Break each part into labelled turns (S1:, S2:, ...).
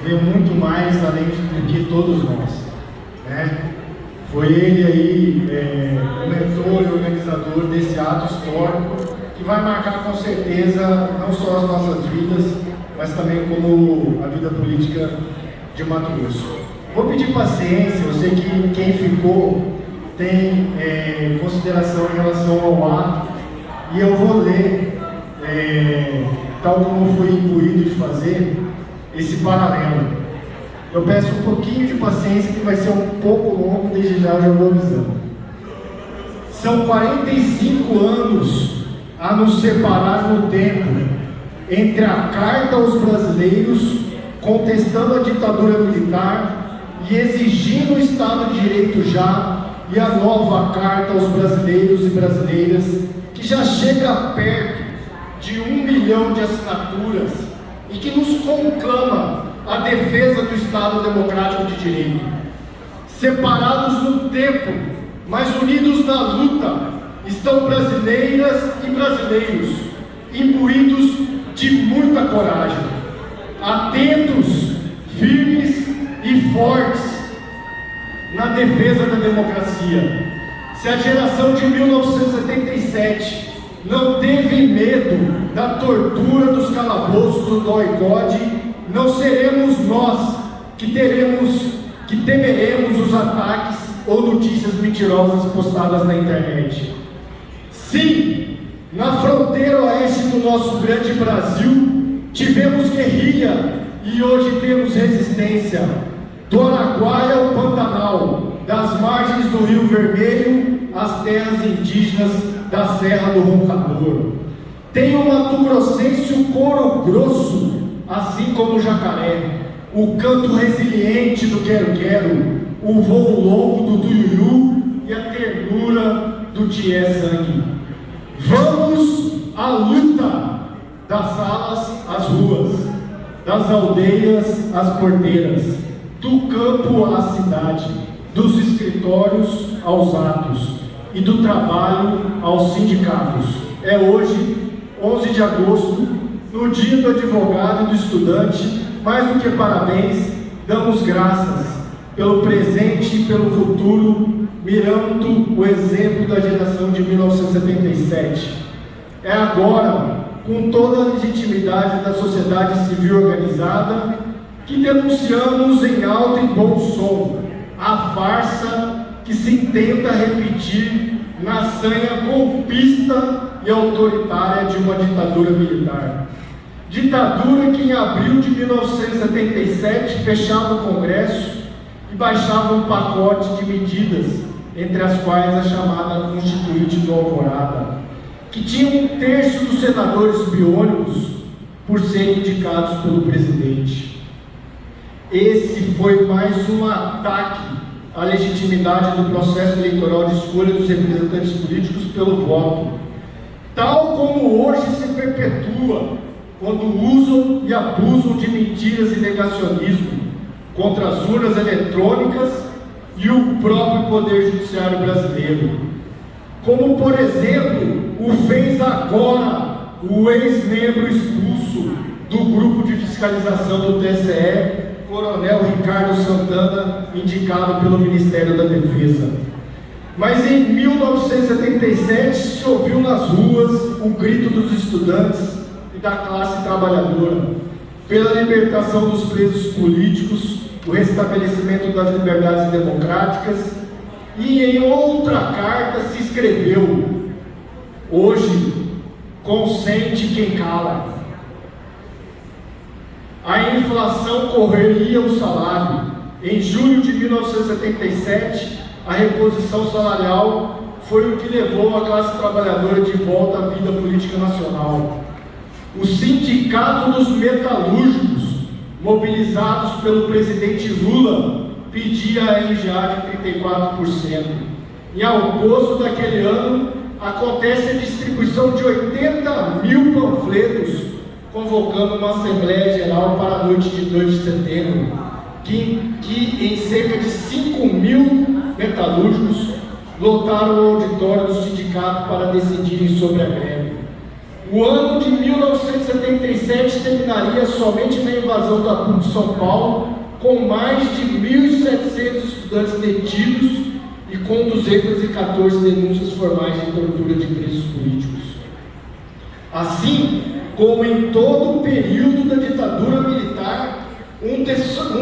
S1: veio muito mais além do que todos nós, né? Foi ele aí, o mentor e organizador desse ato histórico que vai marcar com certeza não só as nossas vidas, mas também como a vida política de Mato Grosso. Vou pedir paciência, eu sei que quem ficou tem consideração em relação ao ato, e eu vou ler, tal como fui incluído de fazer, esse paralelo. Eu peço um pouquinho de paciência, que vai ser um pouco longo, desde já eu já vou avisando. São 45 anos a nos separar no tempo entre a Carta aos Brasileiros, contestando a ditadura militar e exigindo o Estado de Direito já, e a nova Carta aos Brasileiros e Brasileiras, que já chega perto de 1 milhão de assinaturas e que nos conclama a defesa do Estado Democrático de Direito. Separados no tempo, mas unidos na luta, estão brasileiras e brasileiros, imbuídos de muita coragem, atentos, firmes e fortes na defesa da democracia. Se a geração de 1977 não teve medo da tortura dos calabouços do DOI-CODE, não seremos nós que temeremos os ataques ou notícias mentirosas postadas na internet. Sim, na fronteira oeste do nosso grande Brasil, tivemos guerrilha e hoje temos resistência. Do Araguaia ao Pantanal, das margens do Rio Vermelho às terras indígenas da Serra do Roncador. Tem o mato-grossense o couro grosso, assim como o jacaré, o canto resiliente do quero-quero, o voo longo do tuiuiu e a ternura do tié sangue. Vamos à luta, das salas às ruas, das aldeias às porteiras, do campo à cidade, dos escritórios aos atos e do trabalho aos sindicatos. É hoje, 11 de agosto, no dia do advogado e do estudante. Mais do que parabéns, damos graças pelo presente e pelo futuro, mirando o exemplo da geração de 1977. É agora, com toda a legitimidade da sociedade civil organizada, que denunciamos em alto e bom som a farsa que se tenta repetir na sanha golpista e autoritária de uma ditadura militar. Ditadura que em abril de 1977 fechava o Congresso e baixava um pacote de medidas, entre as quais a chamada Constituinte do Alvorada, que tinha 1/3 dos senadores biônicos por serem indicados pelo presidente. Esse foi mais um ataque à legitimidade do processo eleitoral de escolha dos representantes políticos pelo voto, tal como hoje se perpetua quando usam e abusam de mentiras e negacionismo contra as urnas eletrônicas e o próprio Poder Judiciário brasileiro. Como, por exemplo, o fez agora o ex-membro expulso do Grupo de Fiscalização do TSE, Coronel Ricardo Santana, indicado pelo Ministério da Defesa. Mas em 1977 se ouviu nas ruas o grito dos estudantes e da classe trabalhadora pela libertação dos presos políticos, o restabelecimento das liberdades democráticas, e em outra carta se escreveu: hoje consente quem cala. A inflação correria o salário. Em julho de 1977, a reposição salarial foi o que levou a classe trabalhadora de volta à vida política nacional. O Sindicato dos Metalúrgicos, mobilizados pelo presidente Lula, pedia a RJA de 34%. Em agosto daquele ano, acontece a distribuição de 80 mil panfletos, convocando uma Assembleia Geral para a noite de 2 de setembro, que em cerca de 5 mil metalúrgicos lotaram o auditório do sindicato para decidirem sobre a greve. O ano de 1977 terminaria somente na invasão da PUC de São Paulo, com mais de 1.700 estudantes detidos e com 214 denúncias formais de tortura de presos políticos. Assim como em todo o período da ditadura militar, um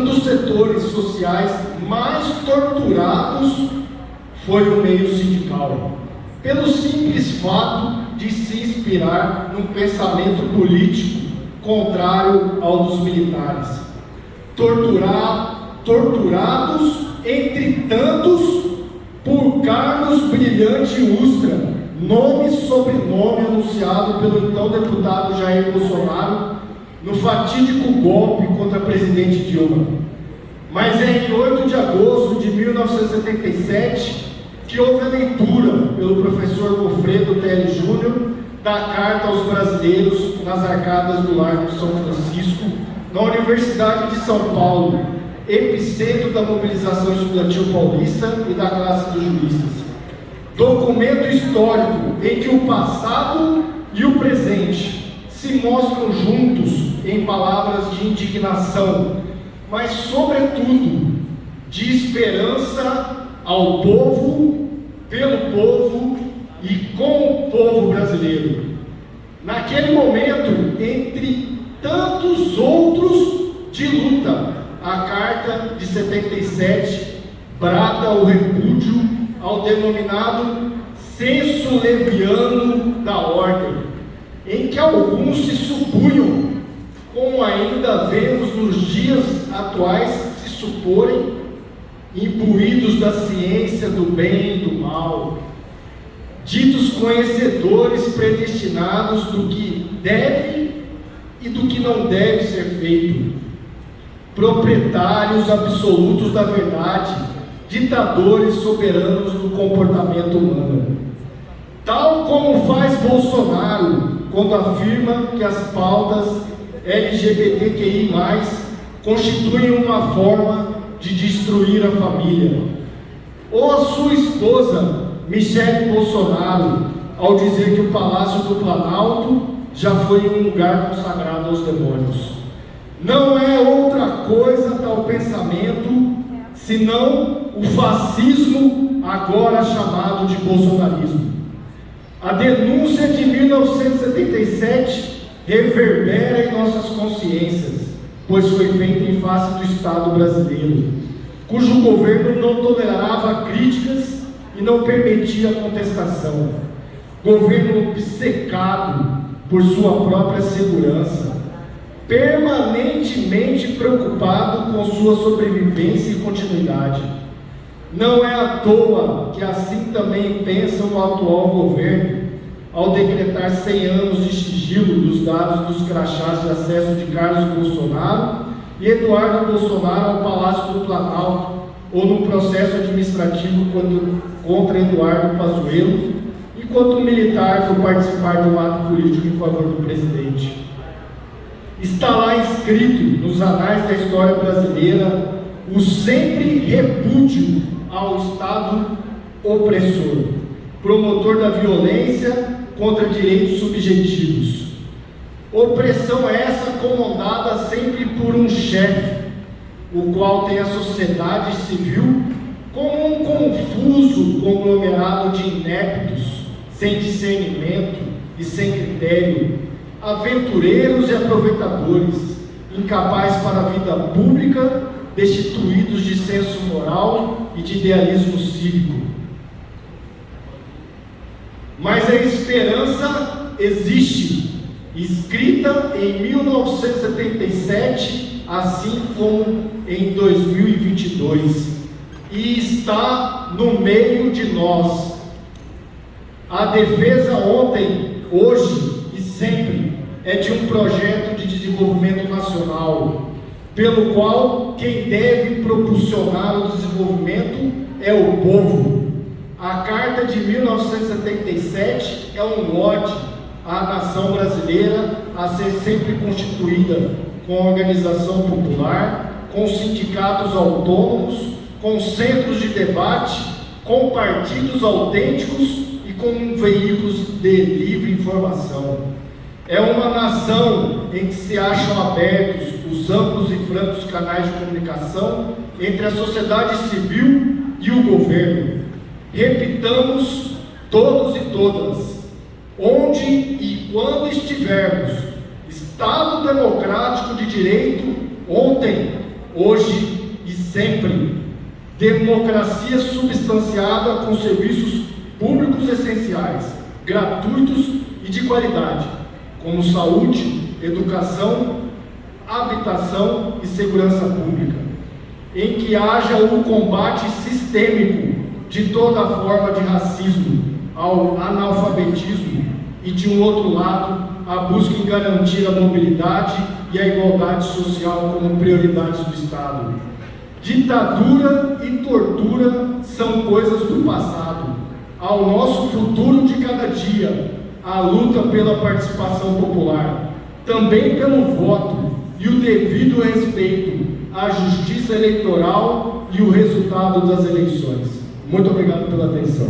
S1: dos setores sociais mais torturados foi o meio sindical, pelo simples fato de se inspirar num pensamento político contrário ao dos militares. Torturados, entre tantos, por Carlos Brilhante Ustra, nome e sobrenome anunciado pelo então deputado Jair Bolsonaro no fatídico golpe contra a presidente Dilma. Mas é em 8 de agosto de 1977 que houve a leitura pelo professor Goffredo Teles Júnior da Carta aos Brasileiros nas arcadas do Largo de São Francisco, na Universidade de São Paulo, epicentro da mobilização estudantil paulista e da classe dos juízes. Documento histórico em que o passado e o presente se mostram juntos em palavras de indignação, mas sobretudo de esperança ao povo, pelo povo e com o povo brasileiro. Naquele momento, entre tantos outros de luta, a Carta de 77 brada o repúdio ao denominado senso leviano da ordem, em que alguns se supunham, como ainda vemos nos dias atuais se suporem, imbuídos da ciência do bem e do mal, ditos conhecedores predestinados do que deve e do que não deve ser feito, proprietários absolutos da verdade, ditadores soberanos do comportamento humano. Tal como faz Bolsonaro quando afirma que as pautas LGBTQI+, constituem uma forma de destruir a família. Ou a sua esposa, Michele Bolsonaro, ao dizer que o Palácio do Planalto já foi um lugar consagrado aos demônios. Não é outra coisa tal pensamento, senão o fascismo, agora chamado de bolsonarismo. A denúncia de 1977 reverbera em nossas consciências, pois foi feita em face do Estado brasileiro, cujo governo não tolerava críticas e não permitia contestação. Governo obcecado por sua própria segurança, permanentemente preocupado com sua sobrevivência e continuidade. Não é à toa que assim também pensa o atual governo, ao decretar 100 anos de sigilo dos dados dos crachás de acesso de Carlos Bolsonaro e Eduardo Bolsonaro ao Palácio do Planalto, ou no processo administrativo contra Eduardo Pazuello, enquanto militar por participar de um ato político em favor do presidente. Está lá escrito nos anais da história brasileira o sempre repúdio ao Estado opressor, promotor da violência contra direitos subjetivos. Opressão essa comandada sempre por um chefe, o qual tem a sociedade civil como um confuso conglomerado de ineptos, sem discernimento e sem critério, aventureiros e aproveitadores, incapazes para a vida pública, destituídos de senso moral e de idealismo cívico. Mas a esperança existe, escrita em 1977, assim como em 2022, e está no meio de nós. A defesa ontem, hoje e sempre é de um projeto de desenvolvimento nacional, pelo qual quem deve propulsionar o desenvolvimento é o povo. A Carta de 1977 é um ode à nação brasileira a ser sempre constituída com organização popular, com sindicatos autônomos, com centros de debate, com partidos autênticos e com veículos de livre informação. É uma nação em que se acham abertos os amplos e francos canais de comunicação entre a sociedade civil e o governo. Repitamos todos e todas, onde e quando estivermos, Estado democrático de direito, ontem, hoje e sempre. Democracia substanciada com serviços públicos essenciais, gratuitos e de qualidade, como saúde, educação, habitação e segurança pública, em que haja um combate sistêmico de toda forma de racismo ao analfabetismo e, de um outro lado, a busca em garantir a mobilidade e a igualdade social como prioridades do Estado. Ditadura e tortura são coisas do passado. Ao nosso futuro de cada dia, a luta pela participação popular, também pelo voto e o devido respeito à justiça eleitoral e o resultado das eleições. Muito obrigado pela atenção.